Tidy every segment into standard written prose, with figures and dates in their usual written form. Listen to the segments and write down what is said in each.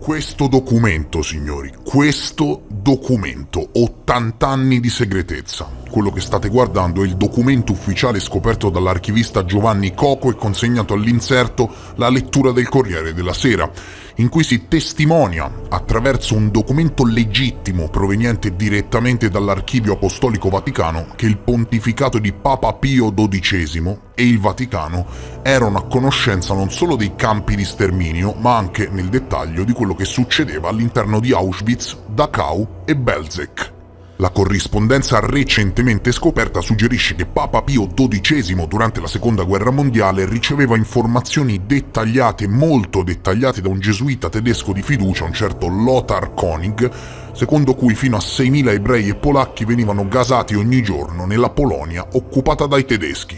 Questo documento, signori, questo documento, 80 anni di segretezza. Quello che state guardando è il documento ufficiale scoperto dall'archivista Giovanni Coco e consegnato all'inserto La lettura del Corriere della Sera, in cui si testimonia, attraverso un documento legittimo proveniente direttamente dall'Archivio Apostolico Vaticano, che il pontificato di Papa Pio XII e il Vaticano erano a conoscenza non solo dei campi di sterminio, ma anche nel dettaglio di quello che succedeva all'interno di Auschwitz, Dachau e Belzec. La corrispondenza recentemente scoperta suggerisce che Papa Pio XII durante la Seconda Guerra Mondiale riceveva informazioni dettagliate, molto dettagliate, da un gesuita tedesco di fiducia, un certo Lothar Koenig, secondo cui fino a 6.000 ebrei e polacchi venivano gasati ogni giorno nella Polonia occupata dai tedeschi.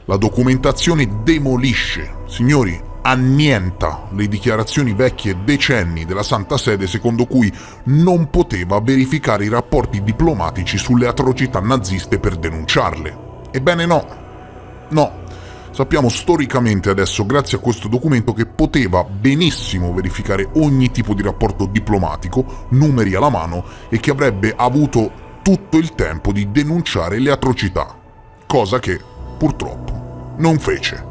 La documentazione demolisce, signori, annienta le dichiarazioni vecchie decenni della Santa Sede secondo cui non poteva verificare i rapporti diplomatici sulle atrocità naziste per denunciarle. Ebbene no. Sappiamo storicamente adesso, grazie a questo documento, che poteva benissimo verificare ogni tipo di rapporto diplomatico, numeri alla mano, e che avrebbe avuto tutto il tempo di denunciare le atrocità, cosa che purtroppo non fece.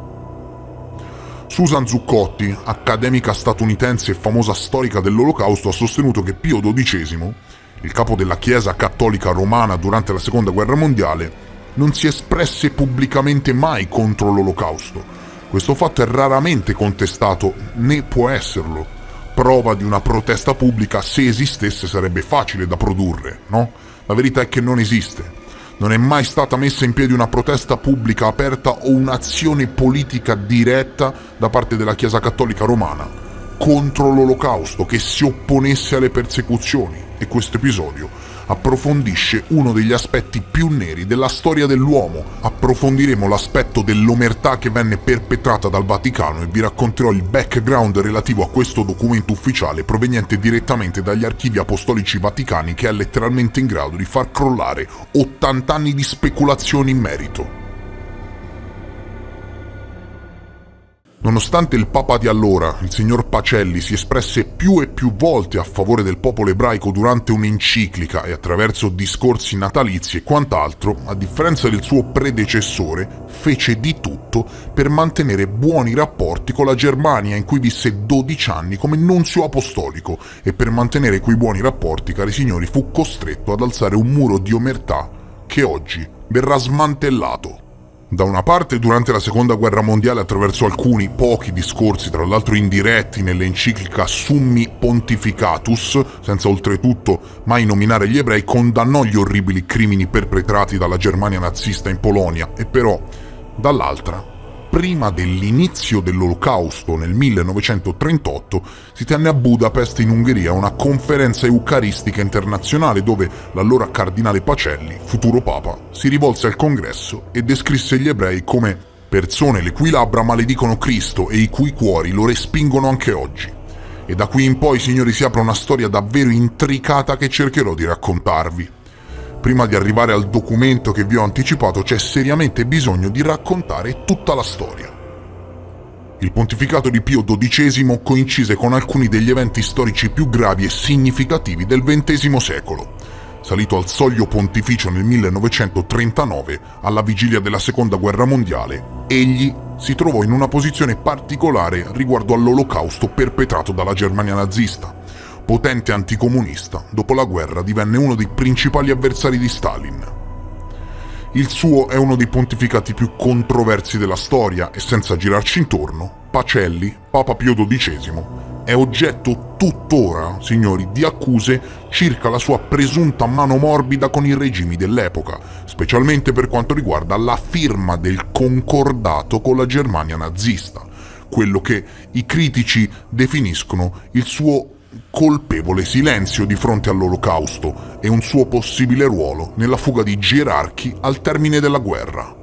Susan Zuccotti, accademica statunitense e famosa storica dell'Olocausto, ha sostenuto che Pio XII, il capo della Chiesa cattolica romana durante la Seconda Guerra Mondiale, non si espresse pubblicamente mai contro l'Olocausto. Questo fatto è raramente contestato, né può esserlo. Prova di una protesta pubblica, se esistesse, sarebbe facile da produrre, no? La verità è che non esiste. Non è mai stata messa in piedi una protesta pubblica aperta o un'azione politica diretta da parte della Chiesa Cattolica Romana contro l'Olocausto che si opponesse alle persecuzioni, e questo episodio approfondisce uno degli aspetti più neri della storia dell'uomo. Approfondiremo l'aspetto dell'omertà che venne perpetrata dal Vaticano e vi racconterò il background relativo a questo documento ufficiale proveniente direttamente dagli archivi apostolici vaticani, che è letteralmente in grado di far crollare 80 anni di speculazioni in merito. Nonostante il Papa di allora, il signor Pacelli, si espresse più e più volte a favore del popolo ebraico durante un'enciclica e attraverso discorsi natalizi e quant'altro, a differenza del suo predecessore, fece di tutto per mantenere buoni rapporti con la Germania, in cui visse 12 anni come nunzio apostolico, e per mantenere quei buoni rapporti, cari signori, fu costretto ad alzare un muro di omertà che oggi verrà smantellato. Da una parte, durante la Seconda Guerra Mondiale, attraverso alcuni pochi discorsi, tra l'altro indiretti, nell'enciclica Summi Pontificatus, senza oltretutto mai nominare gli ebrei, condannò gli orribili crimini perpetrati dalla Germania nazista in Polonia, e però, dall'altra, prima dell'inizio dell'Olocausto nel 1938, si tenne a Budapest in Ungheria una conferenza eucaristica internazionale dove l'allora cardinale Pacelli, futuro papa, si rivolse al congresso e descrisse gli ebrei come persone le cui labbra maledicono Cristo e i cui cuori lo respingono anche oggi. E da qui in poi, signori, si apre una storia davvero intricata che cercherò di raccontarvi. Prima di arrivare al documento che vi ho anticipato, c'è seriamente bisogno di raccontare tutta la storia. Il pontificato di Pio XII coincise con alcuni degli eventi storici più gravi e significativi del XX secolo. Salito al soglio pontificio nel 1939, alla vigilia della Seconda Guerra Mondiale, egli si trovò in una posizione particolare riguardo all'Olocausto perpetrato dalla Germania nazista. Potente anticomunista, dopo la guerra divenne uno dei principali avversari di Stalin. Il suo è uno dei pontificati più controversi della storia e, senza girarci intorno, Pacelli, Papa Pio XII, è oggetto tuttora, signori, di accuse circa la sua presunta mano morbida con i regimi dell'epoca, specialmente per quanto riguarda la firma del concordato con la Germania nazista, quello che i critici definiscono il suo colpevole silenzio di fronte all'Olocausto e un suo possibile ruolo nella fuga di gerarchi al termine della guerra.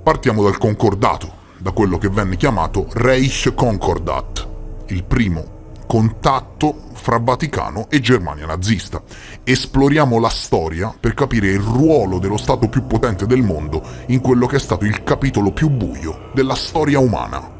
Partiamo dal concordato, da quello che venne chiamato Reichskonkordat, il primo contatto fra Vaticano e Germania nazista. Esploriamo la storia per capire il ruolo dello Stato più potente del mondo in quello che è stato il capitolo più buio della storia umana.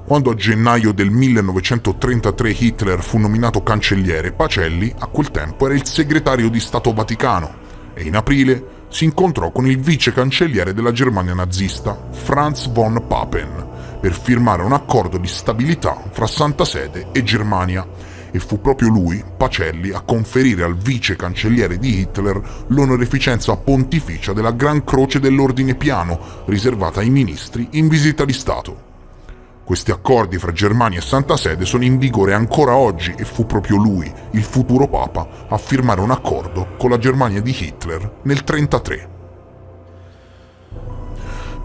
Quando a gennaio del 1933 Hitler fu nominato cancelliere, Pacelli a quel tempo era il segretario di Stato Vaticano e in aprile si incontrò con il vice cancelliere della Germania nazista, Franz von Papen, per firmare un accordo di stabilità fra Santa Sede e Germania. E fu proprio lui, Pacelli, a conferire al vice cancelliere di Hitler l'onorificenza pontificia della Gran Croce dell'Ordine Piano, riservata ai ministri in visita di Stato. Questi accordi fra Germania e Santa Sede sono in vigore ancora oggi e fu proprio lui, il futuro Papa, a firmare un accordo con la Germania di Hitler nel 1933.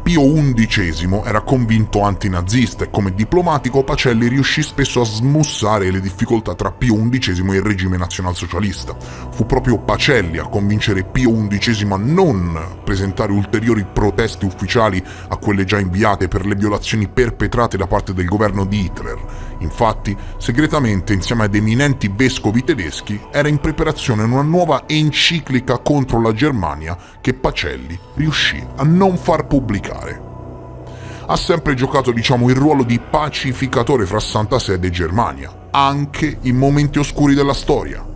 Pio XI era convinto antinazista e come diplomatico Pacelli riuscì spesso a smussare le difficoltà tra Pio XI e il regime nazionalsocialista. Fu proprio Pacelli a convincere Pio XI a non presentare ulteriori proteste ufficiali a quelle già inviate per le violazioni perpetrate da parte del governo di Hitler. Infatti, segretamente, insieme ad eminenti vescovi tedeschi, era in preparazione una nuova enciclica contro la Germania che Pacelli riuscì a non far pubblicare. Ha sempre giocato, il ruolo di pacificatore fra Santa Sede e Germania, anche in momenti oscuri della storia.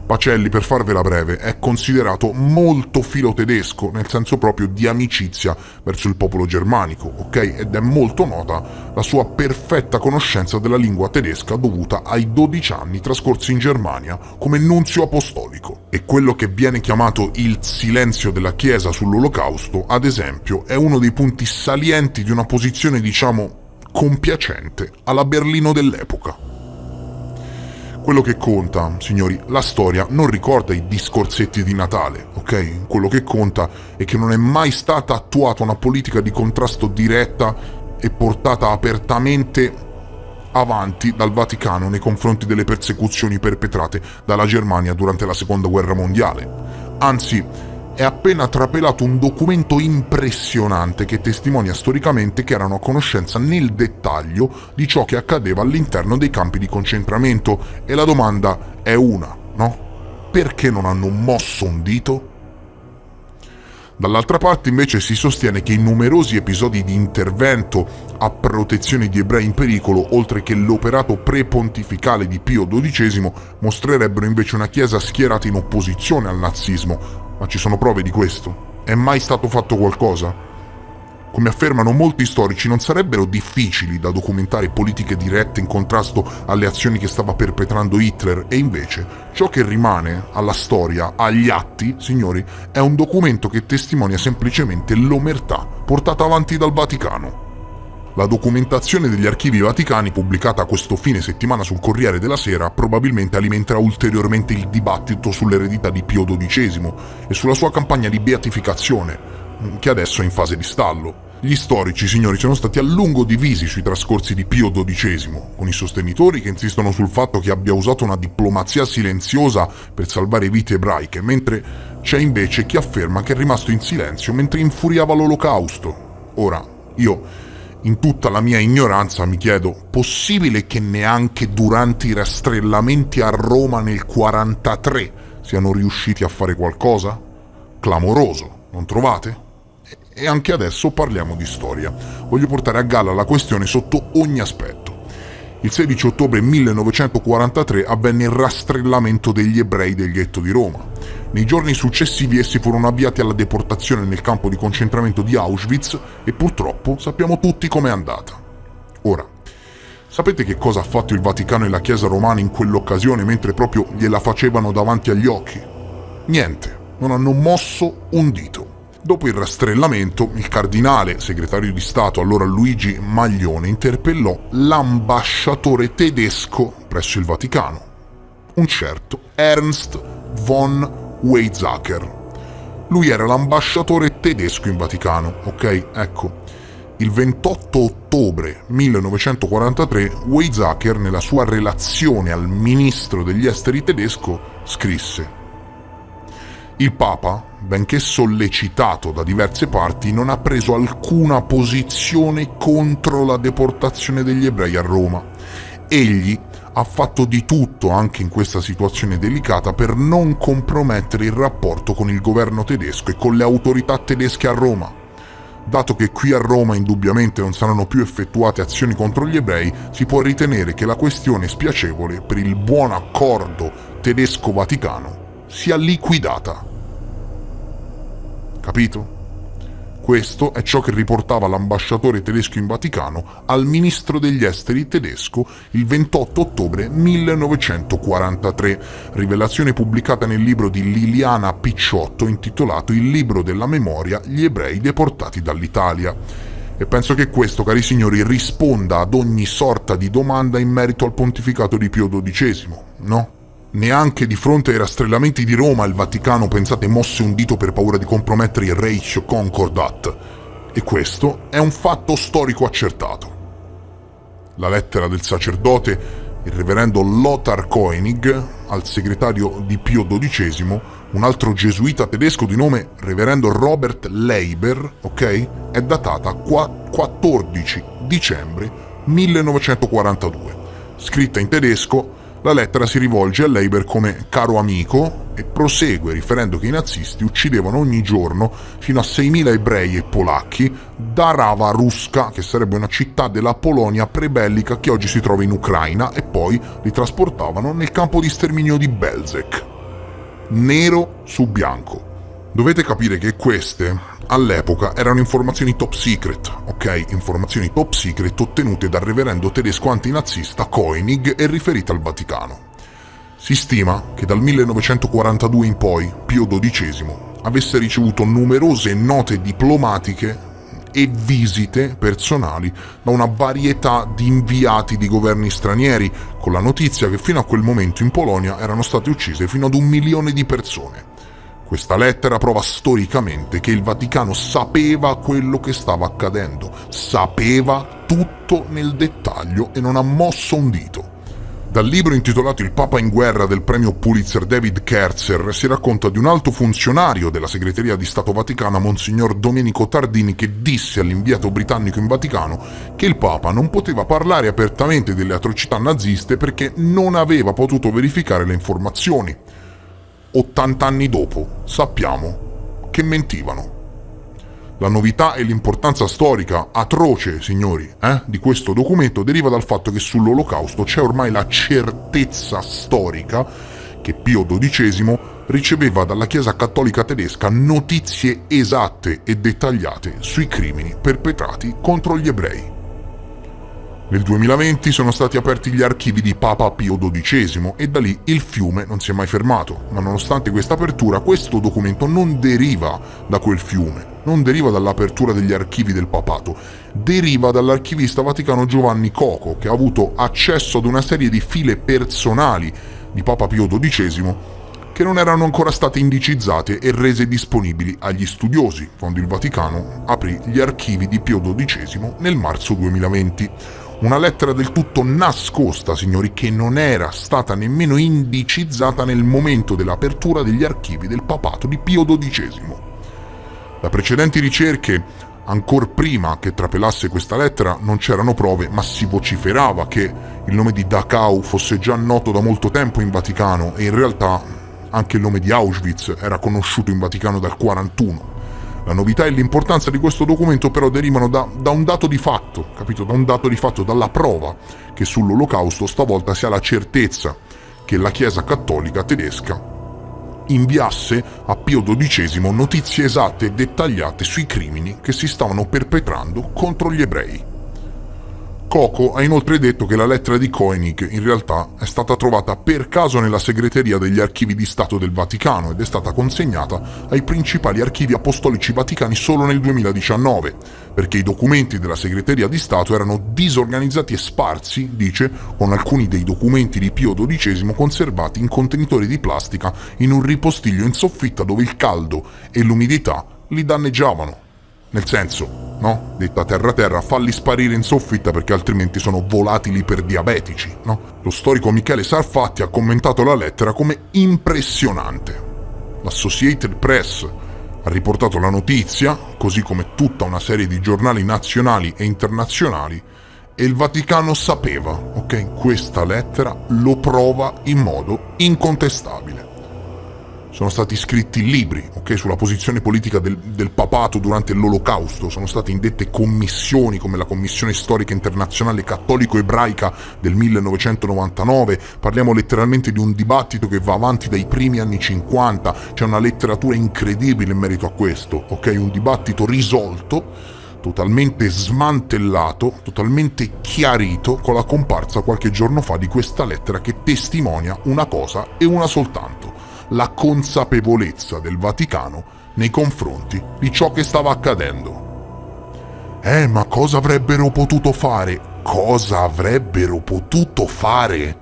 Pacelli, per farvela breve, è considerato molto filo-tedesco, nel senso proprio di amicizia verso il popolo germanico, ok? Ed è molto nota la sua perfetta conoscenza della lingua tedesca dovuta ai 12 anni trascorsi in Germania come nunzio apostolico. E quello che viene chiamato il silenzio della Chiesa sull'Olocausto, ad esempio, è uno dei punti salienti di una posizione, compiacente alla Berlino dell'epoca. Quello che conta, signori, la storia non ricorda i discorsetti di Natale, ok? Quello che conta è che non è mai stata attuata una politica di contrasto diretta e portata apertamente avanti dal Vaticano nei confronti delle persecuzioni perpetrate dalla Germania durante la Seconda Guerra Mondiale. Anzi, è appena trapelato un documento impressionante che testimonia storicamente che erano a conoscenza nel dettaglio di ciò che accadeva all'interno dei campi di concentramento. E la domanda è una, no? Perché non hanno mosso un dito? Dall'altra parte invece si sostiene che i numerosi episodi di intervento a protezione di ebrei in pericolo, oltre che l'operato prepontificale di Pio XII, mostrerebbero invece una Chiesa schierata in opposizione al nazismo. Ma ci sono prove di questo? È mai stato fatto qualcosa? Come affermano molti storici, non sarebbero difficili da documentare politiche dirette in contrasto alle azioni che stava perpetrando Hitler, e invece ciò che rimane alla storia, agli atti, signori, è un documento che testimonia semplicemente l'omertà portata avanti dal Vaticano. La documentazione degli archivi vaticani, pubblicata a questo fine settimana sul Corriere della Sera, probabilmente alimenterà ulteriormente il dibattito sull'eredità di Pio XII e sulla sua campagna di beatificazione, che adesso è in fase di stallo. Gli storici, signori, sono stati a lungo divisi sui trascorsi di Pio XII, con i sostenitori che insistono sul fatto che abbia usato una diplomazia silenziosa per salvare vite ebraiche, mentre c'è invece chi afferma che è rimasto in silenzio mentre infuriava l'Olocausto. Ora, io, in tutta la mia ignoranza, mi chiedo, possibile che neanche durante i rastrellamenti a Roma nel 1943 siano riusciti a fare qualcosa? Clamoroso, non trovate? E anche adesso parliamo di storia. Voglio portare a galla la questione sotto ogni aspetto. Il 16 ottobre 1943 avvenne il rastrellamento degli ebrei del ghetto di Roma. Nei giorni successivi essi furono avviati alla deportazione nel campo di concentramento di Auschwitz e purtroppo sappiamo tutti com'è andata. Ora, sapete che cosa ha fatto il Vaticano e la Chiesa romana in quell'occasione mentre proprio gliela facevano davanti agli occhi? Niente, non hanno mosso un dito. Dopo il rastrellamento, il cardinale, segretario di Stato allora Luigi Maglione, interpellò l'ambasciatore tedesco presso il Vaticano, un certo Ernst von Weizsäcker. Lui era l'ambasciatore tedesco in Vaticano, ok? Ecco, il 28 ottobre 1943 Weizsäcker, nella sua relazione al ministro degli esteri tedesco, scrisse: il Papa, benché sollecitato da diverse parti, non ha preso alcuna posizione contro la deportazione degli ebrei a Roma. Egli ha fatto di tutto, anche in questa situazione delicata, per non compromettere il rapporto con il governo tedesco e con le autorità tedesche a Roma. Dato che qui a Roma indubbiamente non saranno più effettuate azioni contro gli ebrei, si può ritenere che la questione spiacevole per il buon accordo tedesco-vaticano sia liquidata. Capito? Questo è ciò che riportava l'ambasciatore tedesco in Vaticano al ministro degli esteri tedesco il 28 ottobre 1943, rivelazione pubblicata nel libro di Liliana Picciotto intitolato Il libro della memoria, gli ebrei deportati dall'Italia. E penso che questo, cari signori, risponda ad ogni sorta di domanda in merito al pontificato di Pio XII, no? Neanche di fronte ai rastrellamenti di Roma il Vaticano, pensate, mosse un dito per paura di compromettere il Reich Concordat. E questo è un fatto storico accertato. La lettera del sacerdote, il reverendo Lothar Koenig, al segretario di Pio XII, un altro gesuita tedesco di nome reverendo Robert Leiber, ok? È datata 14 dicembre 1942. Scritta in tedesco, la lettera si rivolge a Leiber come caro amico e prosegue riferendo che i nazisti uccidevano ogni giorno fino a 6.000 ebrei e polacchi da Rava Ruska, che sarebbe una città della Polonia prebellica che oggi si trova in Ucraina, e poi li trasportavano nel campo di sterminio di Belzec. Nero su bianco. Dovete capire che queste all'epoca erano informazioni top secret, ok? Informazioni top secret ottenute dal reverendo tedesco antinazista Koenig e riferite al Vaticano. Si stima che dal 1942 in poi Pio XII avesse ricevuto numerose note diplomatiche e visite personali da una varietà di inviati di governi stranieri, con la notizia che fino a quel momento in Polonia erano state uccise fino ad 1 milione di persone. Questa lettera prova storicamente che il Vaticano sapeva quello che stava accadendo, sapeva tutto nel dettaglio e non ha mosso un dito. Dal libro intitolato Il Papa in guerra del premio Pulitzer David Kerzer si racconta di un alto funzionario della segreteria di Stato Vaticana, Monsignor Domenico Tardini, che disse all'inviato britannico in Vaticano che il Papa non poteva parlare apertamente delle atrocità naziste perché non aveva potuto verificare le informazioni. 80 anni dopo sappiamo che mentivano. La novità e l'importanza storica atroce, signori, di questo documento deriva dal fatto che sull'Olocausto c'è ormai la certezza storica che Pio XII riceveva dalla Chiesa Cattolica tedesca notizie esatte e dettagliate sui crimini perpetrati contro gli ebrei. Nel 2020 sono stati aperti gli archivi di Papa Pio XII e da lì il fiume non si è mai fermato, ma nonostante questa apertura, questo documento non deriva da quel fiume, non deriva dall'apertura degli archivi del papato, deriva dall'archivista vaticano Giovanni Coco, che ha avuto accesso ad una serie di file personali di Papa Pio XII che non erano ancora state indicizzate e rese disponibili agli studiosi, quando il Vaticano aprì gli archivi di Pio XII nel marzo 2020. Una lettera del tutto nascosta, signori, che non era stata nemmeno indicizzata nel momento dell'apertura degli archivi del papato di Pio XII. Da precedenti ricerche, ancor prima che trapelasse questa lettera, non c'erano prove, ma si vociferava che il nome di Dachau fosse già noto da molto tempo in Vaticano e in realtà anche il nome di Auschwitz era conosciuto in Vaticano dal 1941. La novità e l'importanza di questo documento però derivano da un dato di fatto, capito? Da un dato di fatto, dalla prova che sull'Olocausto stavolta si ha la certezza che la Chiesa Cattolica tedesca inviasse a Pio XII notizie esatte e dettagliate sui crimini che si stavano perpetrando contro gli ebrei. Coco ha inoltre detto che la lettera di Koenig in realtà è stata trovata per caso nella segreteria degli archivi di Stato del Vaticano ed è stata consegnata ai principali archivi apostolici vaticani solo nel 2019, perché i documenti della segreteria di Stato erano disorganizzati e sparsi, dice, con alcuni dei documenti di Pio XII conservati in contenitori di plastica in un ripostiglio in soffitta dove il caldo e l'umidità li danneggiavano. Nel senso, no? Detta terra, falli sparire in soffitta perché altrimenti sono volatili per diabetici, no? Lo storico Michele Sarfatti ha commentato la lettera come impressionante. L'Associated Press ha riportato la notizia, così come tutta una serie di giornali nazionali e internazionali, e il Vaticano sapeva, ok? Questa lettera lo prova in modo incontestabile. sono stati scritti libri, ok, sulla posizione politica del papato durante l'Olocausto, sono state indette commissioni come la Commissione Storica Internazionale Cattolico-Ebraica del 1999, parliamo letteralmente di un dibattito che va avanti dai primi anni 50, c'è una letteratura incredibile in merito a questo, ok, un dibattito risolto, totalmente smantellato, totalmente chiarito con la comparsa qualche giorno fa di questa lettera che testimonia una cosa e una soltanto: la consapevolezza del Vaticano nei confronti di ciò che stava accadendo. Ma cosa avrebbero potuto fare? Cosa avrebbero potuto fare?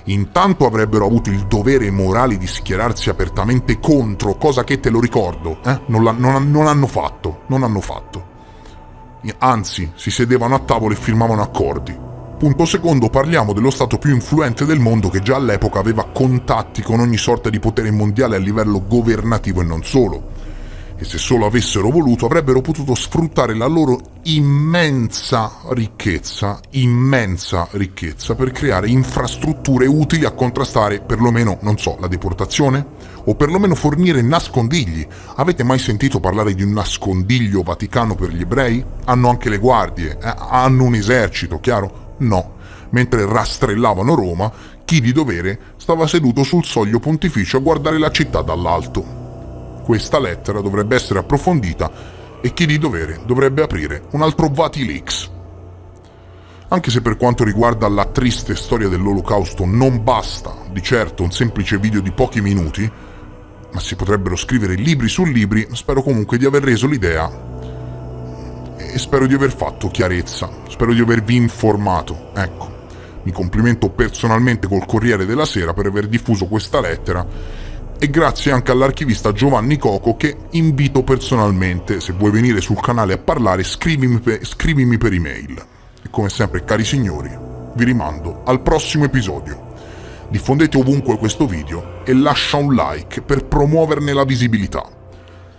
Intanto avrebbero avuto il dovere morale di schierarsi apertamente contro, cosa che, te lo ricordo, non hanno fatto. Anzi, si sedevano a tavola e firmavano accordi. Punto secondo, parliamo dello stato più influente del mondo che già all'epoca aveva contatti con ogni sorta di potere mondiale a livello governativo e non solo. E se solo avessero voluto avrebbero potuto sfruttare la loro immensa ricchezza per creare infrastrutture utili a contrastare perlomeno, non so, la deportazione? O perlomeno fornire nascondigli. Avete mai sentito parlare di un nascondiglio vaticano per gli ebrei? Hanno anche le guardie, hanno un esercito, chiaro? No. Mentre rastrellavano Roma, chi di dovere stava seduto sul soglio pontificio a guardare la città dall'alto. Questa lettera dovrebbe essere approfondita e chi di dovere dovrebbe aprire un altro Vatileaks. Anche se per quanto riguarda la triste storia dell'Olocausto non basta di certo un semplice video di pochi minuti, ma si potrebbero scrivere libri su libri, spero comunque di aver reso l'idea e spero di aver fatto chiarezza, spero di avervi informato. Ecco, mi complimento personalmente col Corriere della Sera per aver diffuso questa lettera e grazie anche all'archivista Giovanni Coco che invito personalmente. Se vuoi venire sul canale a parlare, scrivimi per email. E come sempre, cari signori, vi rimando al prossimo episodio. Diffondete ovunque questo video e lascia un like per promuoverne la visibilità.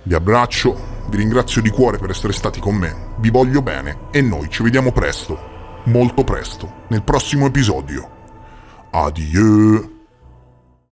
Vi abbraccio, vi ringrazio di cuore per essere stati con me, vi voglio bene e noi ci vediamo presto, molto presto, nel prossimo episodio. Adieu!